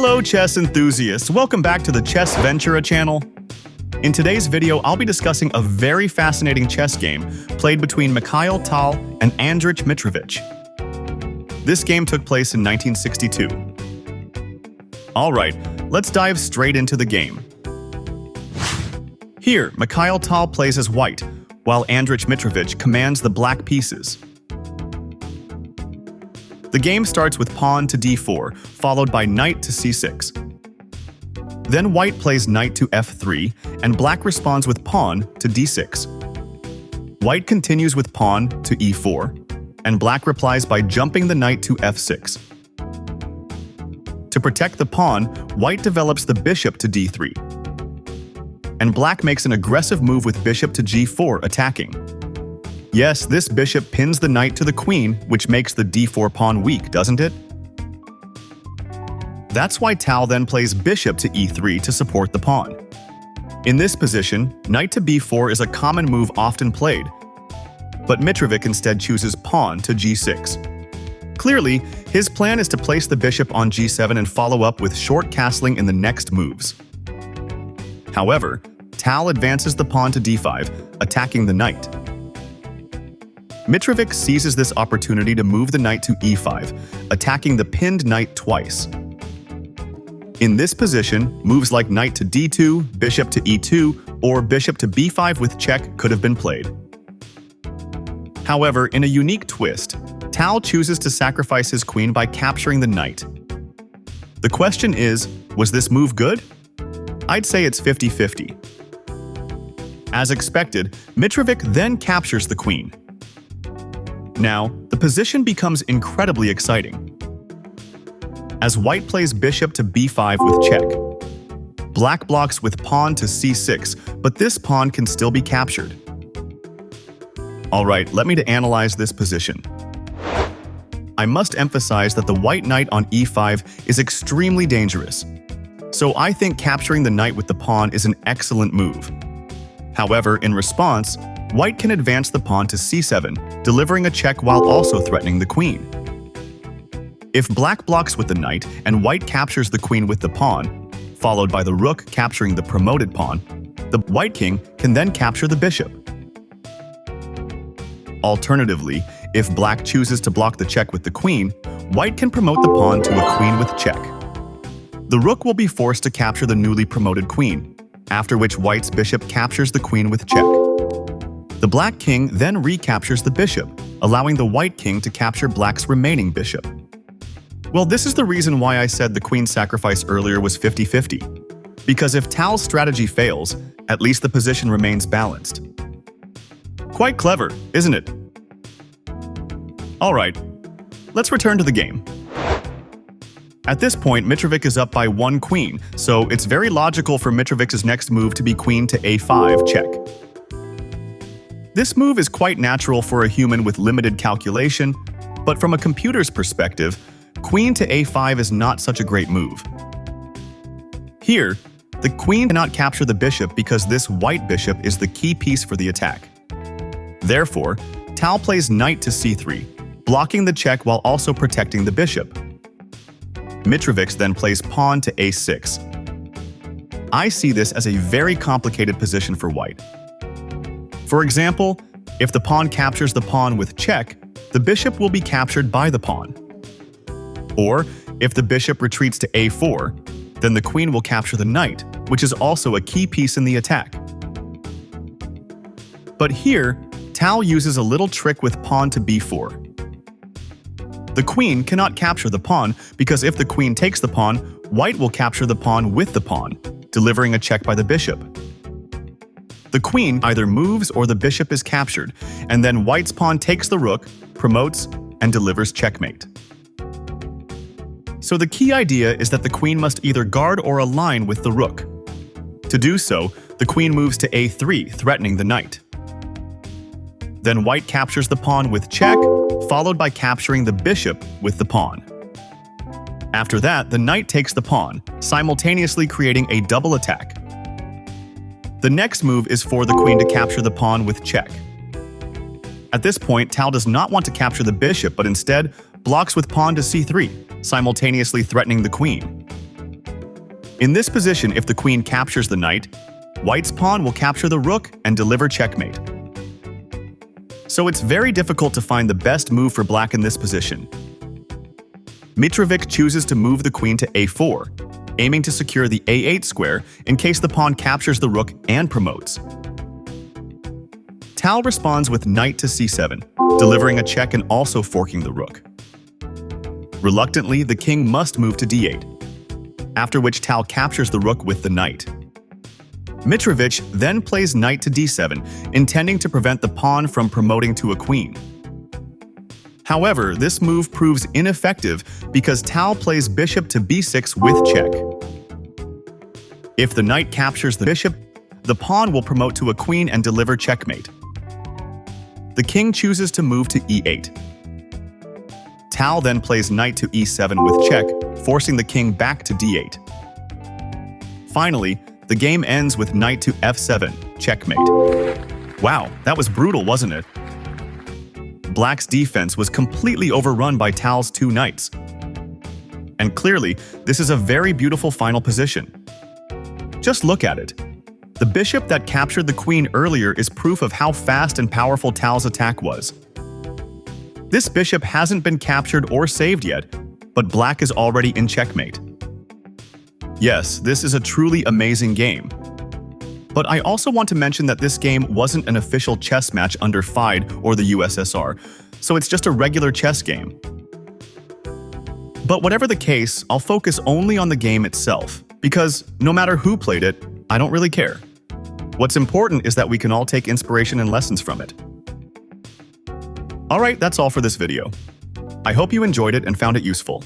Hello chess enthusiasts, welcome back to the Chess Ventura channel. In today's video, I'll be discussing a very fascinating chess game played between Mikhail Tal and Andrich Mitrovic. This game took place in 1962. Alright, let's dive straight into the game. Here, Mikhail Tal plays as white, while Andrich Mitrovic commands the black pieces. The game starts with pawn to d4, followed by knight to c6. Then white plays knight to f3, and black responds with pawn to d6. White continues with pawn to e4, and black replies by jumping the knight to f6. To protect the pawn, white develops the bishop to d3. And black makes an aggressive move with bishop to g4, attacking. Yes, this bishop pins the knight to the queen, which makes the d4 pawn weak, doesn't it? That's why Tal then plays bishop to e3 to support the pawn. In this position, knight to b4 is a common move often played, but Mitrovic instead chooses pawn to g6. Clearly, his plan is to place the bishop on g7 and follow up with short castling in the next moves. However, Tal advances the pawn to d5, attacking the knight. Mitrovic seizes this opportunity to move the knight to e5, attacking the pinned knight twice. In this position, moves like knight to d2, bishop to e2, or bishop to b5 with check could have been played. However, in a unique twist, Tal chooses to sacrifice his queen by capturing the knight. The question is, was this move good? I'd say it's 50-50. As expected, Mitrovic then captures the queen. Now, the position becomes incredibly exciting. As white plays bishop to b5 with check. Black blocks with pawn to c6, but this pawn can still be captured. Alright, let me analyze this position. I must emphasize that the white knight on e5 is extremely dangerous. So I think capturing the knight with the pawn is an excellent move. However, in response, white can advance the pawn to c7, delivering a check while also threatening the queen. If black blocks with the knight and white captures the queen with the pawn, followed by the rook capturing the promoted pawn, the white king can then capture the bishop. Alternatively, if black chooses to block the check with the queen, white can promote the pawn to a queen with check. The rook will be forced to capture the newly promoted queen, after which white's bishop captures the queen with check. The black king then recaptures the bishop, allowing the white king to capture black's remaining bishop. Well, this is the reason why I said the queen sacrifice earlier was 50-50. Because if Tal's strategy fails, at least the position remains balanced. Quite clever, isn't it? Alright, let's return to the game. At this point, Mitrovic is up by one queen, so it's very logical for Mitrovic's next move to be queen to a5 check. This move is quite natural for a human with limited calculation, but from a computer's perspective, queen to a5 is not such a great move. Here, the queen cannot capture the bishop because this white bishop is the key piece for the attack. Therefore, Tal plays knight to c3, blocking the check while also protecting the bishop. Mitrovic then plays pawn to a6. I see this as a very complicated position for white. For example, if the pawn captures the pawn with check, the bishop will be captured by the pawn. Or, if the bishop retreats to a4, then the queen will capture the knight, which is also a key piece in the attack. But here, Tal uses a little trick with pawn to b4. The queen cannot capture the pawn because if the queen takes the pawn, white will capture the pawn with the pawn, delivering a check by the bishop. The queen either moves or the bishop is captured, and then white's pawn takes the rook, promotes, and delivers checkmate. So the key idea is that the queen must either guard or align with the rook. To do so, the queen moves to a3, threatening the knight. Then white captures the pawn with check, followed by capturing the bishop with the pawn. After that, the knight takes the pawn, simultaneously creating a double attack. The next move is for the queen to capture the pawn with check. At this point, Tal does not want to capture the bishop, but instead blocks with pawn to c3, simultaneously threatening the queen. In this position, if the queen captures the knight, white's pawn will capture the rook and deliver checkmate. So it's very difficult to find the best move for black in this position. Mitrovic chooses to move the queen to a4, aiming to secure the a8 square in case the pawn captures the rook and promotes. Tal responds with knight to c7, delivering a check and also forking the rook. Reluctantly, the king must move to d8, after which Tal captures the rook with the knight. Mitrovic then plays knight to d7, intending to prevent the pawn from promoting to a queen. However, this move proves ineffective because Tal plays bishop to b6 with check. If the knight captures the bishop, the pawn will promote to a queen and deliver checkmate. The king chooses to move to e8. Tal then plays knight to e7 with check, forcing the king back to d8. Finally, the game ends with knight to f7, checkmate. Wow, that was brutal, wasn't it? Black's defense was completely overrun by Tal's two knights. And clearly, this is a very beautiful final position. Just look at it. The bishop that captured the queen earlier is proof of how fast and powerful Tal's attack was. This bishop hasn't been captured or saved yet, but black is already in checkmate. Yes, this is a truly amazing game. But I also want to mention that this game wasn't an official chess match under FIDE or the USSR, so it's just a regular chess game. But whatever the case, I'll focus only on the game itself, because no matter who played it, I don't really care. What's important is that we can all take inspiration and lessons from it. Alright, that's all for this video. I hope you enjoyed it and found it useful.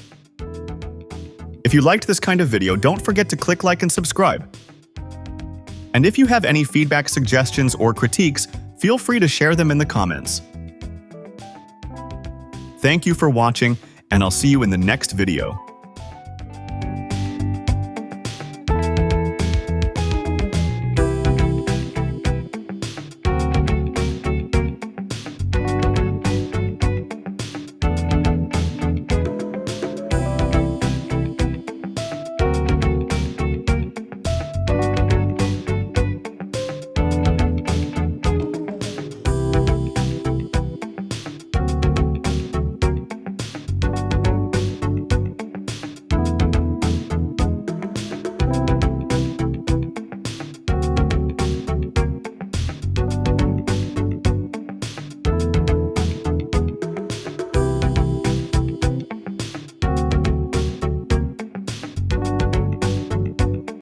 If you liked this kind of video, don't forget to click like and subscribe. And if you have any feedback, suggestions, or critiques, feel free to share them in the comments. Thank you for watching, and I'll see you in the next video.